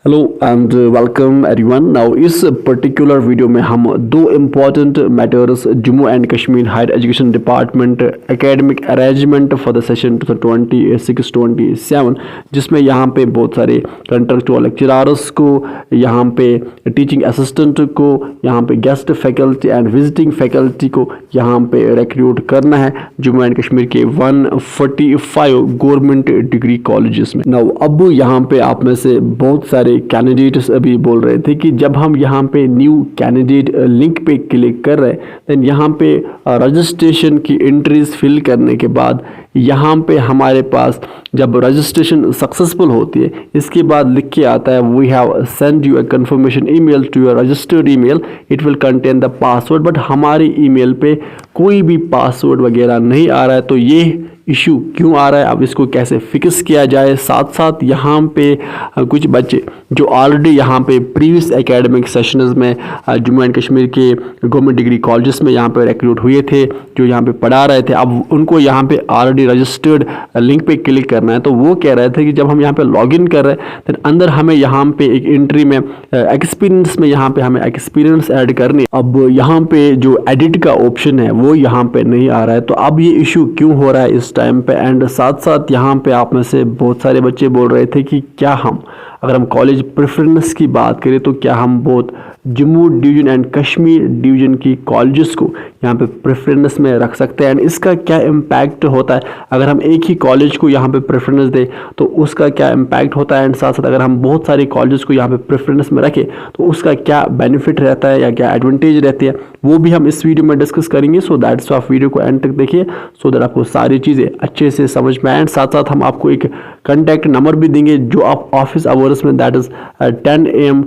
Hello and welcome everyone. Now इस particular video में हम दो important matters Jammu and Kashmir higher education department academic arrangement for the session 2026-27 जिसमें यहाँ पे बहुत सारे कंट्रेक्चुअल लेक्चरर्स को, यहाँ पे टीचिंग असिस्टेंट को, यहाँ पे guest faculty and visiting faculty को यहाँ पे रिक्रूट करना है जम्मू एंड कश्मीर के 145 गवर्नमेंट डिग्री कॉलेजेस में। नाउ अब यहाँ पे आप में से बहुत सारे कैंडिडेट्स अभी बोल रहे थे कि जब हम यहाँ पे न्यू कैंडिडेट लिंक पे क्लिक कर रहे हैं देन यहाँ पे रजिस्ट्रेशन की एंट्रीज फिल करने के बाद यहाँ पे हमारे पास जब रजिस्ट्रेशन सक्सेसफुल होती है इसके बाद लिख के आता है we have send you a confirmation email to your registered email, it will contain the password. But हमारी ईमेल पे कोई भी पासवर्ड वगैरह नहीं आ रहा है, तो ये इशू क्यों आ रहा है, अब इसको कैसे फिक्स किया जाए। साथ साथ यहाँ पे कुछ बच्चे जो ऑलरेडी यहाँ पे प्रीवियस एकेडमिक सेशंस में जम्मू एंड कश्मीर के गवर्नमेंट डिग्री कॉलेजेस में यहाँ पे रिक्रूट हुए थे, जो यहाँ पे पढ़ा रहे थे, अब उनको यहाँ पे ऑलरेडी रजिस्टर्ड लिंक पे क्लिक करना है। तो वो कह रहे थे कि जब हम यहाँ पे लॉगिन कर रहे हैं तो अंदर हमें यहाँ पे एक एंट्री में एक्सपीरियंस में यहाँ पे हमें एक्सपीरियंस ऐड करनी है। अब यहाँ पे जो एडिट का ऑप्शन है वो यहाँ पे नहीं आ रहा है, तो अब ये इशू क्यों हो रहा है इस टाइम पे। एंड साथ साथ यहाँ पे आप में से बहुत सारे बच्चे बोल रहे थे कि क्या हम अगर हम कॉलेज प्रेफरेंस की बात करें तो क्या हम बहुत Jammu division and Kashmir division की कॉलेजेस को यहाँ पे प्रेफरेंस में रख सकते हैं, एंड इसका क्या इम्पैक्ट होता है अगर हम एक ही कॉलेज को यहाँ पे प्रेफरेंस दें तो उसका क्या इम्पैक्ट होता है। एंड साथ साथ अगर हम बहुत सारे कॉलेजेस को यहाँ पे प्रेफरेंस में रखें तो उसका क्या बेनिफिट रहता है या क्या एडवांटेज रहती है, वो भी हम इस वीडियो में डिस्कस करेंगे। सो दैट्स आप वीडियो को एंड तक देखिए सो दैट आपको सारी चीज़ें अच्छे से समझ में आए। एंड साथ साथ हम आपको एक कॉन्टैक्ट नंबर भी देंगे जो आप ऑफिस आवर्स में that is 10 AM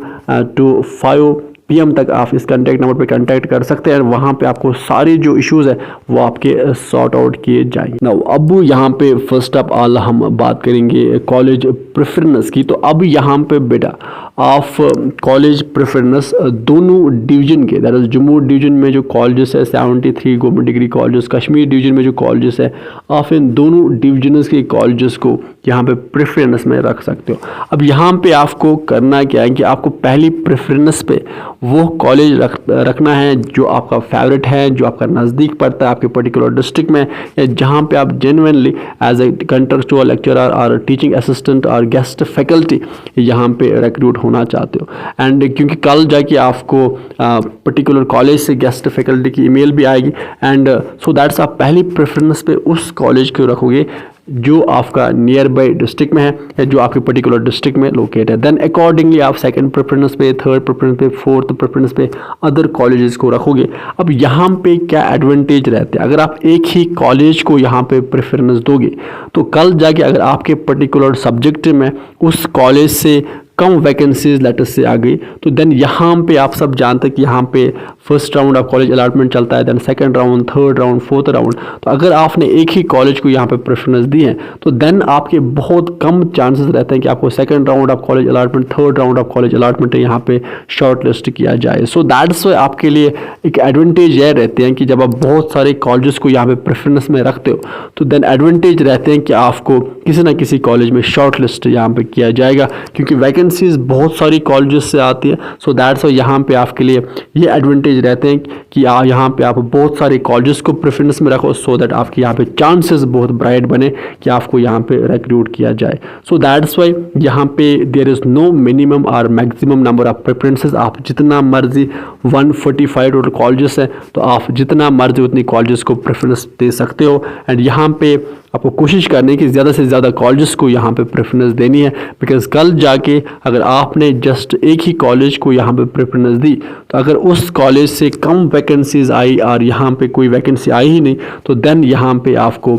to 5 PM तक आप इस कॉन्टैक्ट नंबर पे कांटेक्ट कर सकते हैं। वहाँ पे आपको सारे जो इश्यूज है वो आपके सॉर्ट आउट किए जाएंगे। नाउ अब यहाँ पे फर्स्ट ऑफ ऑल हम बात करेंगे कॉलेज प्रेफरेंस की। तो अब यहाँ पे बेटा आप कॉलेज प्रेफरेंस दोनों डिवीजन के, दैट इज जम्मू डिवीजन में जो कॉलेजेस है 73 government degree colleges, Kashmir division में जो कॉलेजेस है, आप इन दोनों डिविजन्स के कॉलेजेस को यहाँ पे प्रेफरेंस में रख सकते हो। अब यहाँ पे आपको करना क्या है कि आपको पहली प्रेफरेंस पे वो कॉलेज रखना है जो आपका फेवरेट है, जो आपका नज़दीक पड़ता है आपके पर्टिकुलर डिस्ट्रिक्ट में, या जहाँ पे आप genuinely as a contractual lecturer और टीचिंग असिस्टेंट और गेस्ट फैकल्टी यहाँ पे रिक्रूट होना चाहते हो। एंड क्योंकि कल जाके आपको पर्टिकुलर कॉलेज से गेस्ट फैकल्टी की ईमेल भी आएगी, एंड सो दैट्स आप पहली प्रेफरेंस पे उस कॉलेज को रखोगे जो आपका नियर बाई डिस्ट्रिक्ट में है या जो आपके पर्टिकुलर डिस्ट्रिक्ट में लोकेट है। देन अकॉर्डिंगली आप सेकंड प्रेफरेंस पे, थर्ड प्रेफरेंस पे, फोर्थ प्रेफरेंस पे अदर कॉलेजेस को रखोगे। अब यहाँ पे क्या एडवांटेज रहते हैं, अगर आप एक ही कॉलेज को यहाँ पे प्रेफरेंस दोगे तो कल जाके अगर आपके पर्टिकुलर सब्जेक्ट में उस कॉलेज से कम वैकेंसीज लेटर से आ गई तो देन यहाँ पे आप सब जानते हैं कि यहाँ पे first round of college allotment चलता है, then second round, third round, fourth round. तो अगर आपने एक ही कॉलेज को यहाँ पे प्रेफरेंस दी है तो देन आपके बहुत कम चांसेस रहते हैं कि आपको second round of college allotment, third round of college allotment यहाँ पे शॉर्ट लिस्ट किया जाए। सो दैट्स वाई आपके लिए एक एडवांटेज यह रहते हैं कि जब आप बहुत सारे कॉलेजेस को यहाँ पे प्रेफरेंस में रखते हो तो देन एडवांटेज रहते हैं कि आपको किसी ना किसी कॉलेज में शॉर्ट लिस्ट यहाँ पे किया जाएगा, क्योंकि वैकेंसीज बहुत सारी कॉलेजेस से आती है। सो दैट्स वाई यहाँ पे आपके लिए ये एडवांटेज रहते हैं कि यहाँ पे आप बहुत सारे कॉलेजेस को प्रेफरेंस में रखो सो दैट आपके यहाँ पे चांसेस बहुत ब्राइट बने कि आपको यहाँ पे रिक्रूट किया जाए। सो दैट्स वाई यहाँ पे देयर इज़ नो मिनिमम और मैक्सिमम नंबर ऑफ प्रेफरेंसेस। आप जितना मर्जी 145 टोटल कॉलेजेस हैं तो आप जितना मर्जी उतनी कॉलेजेस को प्रेफरेंस दे सकते हो। एंड यहाँ पे आपको कोशिश करनी है कि ज़्यादा से ज़्यादा कॉलेजेस को यहाँ पे प्रेफरेंस देनी है, बिकॉज कल जाके अगर आपने जस्ट एक ही कॉलेज को यहाँ पे प्रेफरेंस दी तो अगर उस कॉलेज से कम वैकेंसीज आई और यहाँ पे कोई वैकेंसी आई ही नहीं तो देन यहाँ पे आपको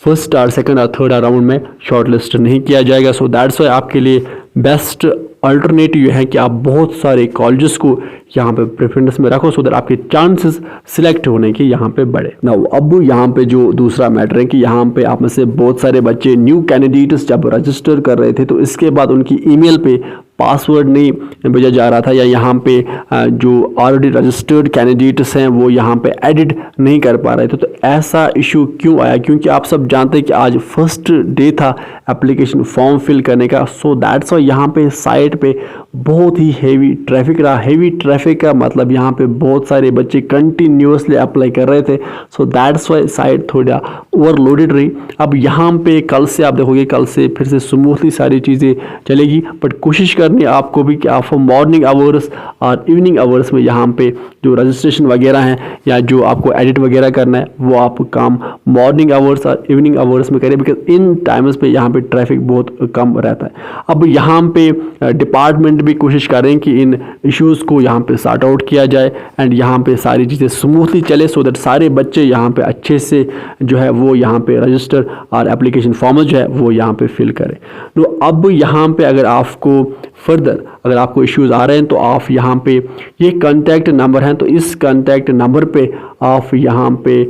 फर्स्ट और सेकंड और थर्ड राउंड में शॉर्ट लिस्ट नहीं किया जाएगा। सो दैट्स वाई आपके लिए बेस्ट अल्टरनेटिव है कि आप बहुत सारे कॉलेजेस को यहाँ पे प्रेफरेंस में रखो सो दैट आपके चांसेस सिलेक्ट होने के यहाँ पे बढ़े। नाउ अब यहाँ पे जो दूसरा मैटर है कि यहाँ पे आप में से बहुत सारे बच्चे न्यू कैंडिडेट्स जब रजिस्टर कर रहे थे तो इसके बाद उनकी ईमेल पे पासवर्ड नहीं भेजा जा रहा था, या यहाँ पे जो ऑलरेडी रजिस्टर्ड कैंडिडेट्स हैं वो यहाँ पे एडिट नहीं कर पा रहे थे। तो ऐसा इशू क्यों आया? क्योंकि आप सब जानते हैं कि आज फर्स्ट डे था एप्लीकेशन फॉर्म फिल करने का। सो दैट्स वाई यहाँ पे साइट पे बहुत ही हेवी ट्रैफिक रहा। हेवी ट्रैफिक का मतलब यहाँ पे बहुत सारे बच्चे कंटिन्यूसली अप्लाई कर रहे थे। सो दैट्स वाई साइट थोड़ा ओवरलोडेड रही। अब यहाँ पे कल से आप देखोगे, कल से फिर से स्मूथली सारी चीज़ें चलेगी, बट कोशिश करनी आपको भी कि आप मॉर्निंग आवर्स और इवनिंग आवर्स में यहाँ पे जो रजिस्ट्रेशन वगैरह हैं या जो आपको एडिट वगैरह करना है वो आप काम मॉर्निंग आवर्स और इवनिंग आवर्स में करें, बिकॉज इन टाइम्स पे यहाँ पे ट्रैफिक बहुत कम रहता है। अब यहाँ पे डिपार्टमेंट भी कोशिश करें कि इन इश्यूज़ को यहाँ पे सॉर्ट आउट किया जाए एंड यहाँ पे सारी चीज़ें स्मूथली चले, सो दैट सारे बच्चे यहाँ पे अच्छे से जो है वो यहाँ पे रजिस्टर और एप्लीकेशन फॉर्म जो है वो यहाँ पे फिल करें। तो अब यहाँ पे अगर आपको फर्दर अगर आपको इश्यूज़ आ रहे हैं तो आप यहाँ पे ये कॉन्टैक्ट नंबर हैं, तो इस कॉन्टैक्ट नंबर पे आप यहाँ पे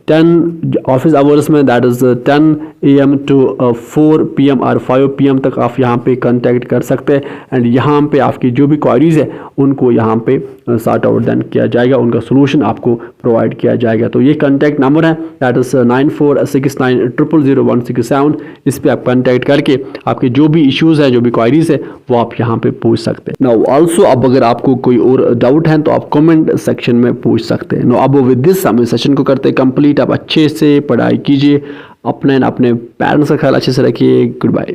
10 ऑफिस आवर्स में, that is 10 AM to 4 PM और 5 PM तक आप यहाँ पे कांटेक्ट कर सकते हैं एंड यहाँ पे आपकी जो भी क्वारीज है उनको यहाँ पे सॉर्ट आउट देन किया जाएगा, उनका सोल्यूशन आपको प्रोवाइड किया जाएगा। तो ये कांटेक्ट नंबर है, दैट इज़ 9469000167। इस पर आप कांटेक्ट करके आपके जो भी इश्यूज़ है, जो भी क्वारीज है वो आप यहाँ पे पूछ सकते हैं। नाउ ऑल्सो अब अगर आपको कोई और डाउट है तो आप कमेंट सेक्शन में पूछ सकते हैं। नाउ अब विद दिस हम इस सेशन को करते कंप्लीट। आप अच्छे से पढ़ाई कीजिए, अपने पेरेंट्स का ख्याल अच्छे से रखिए। Good bye.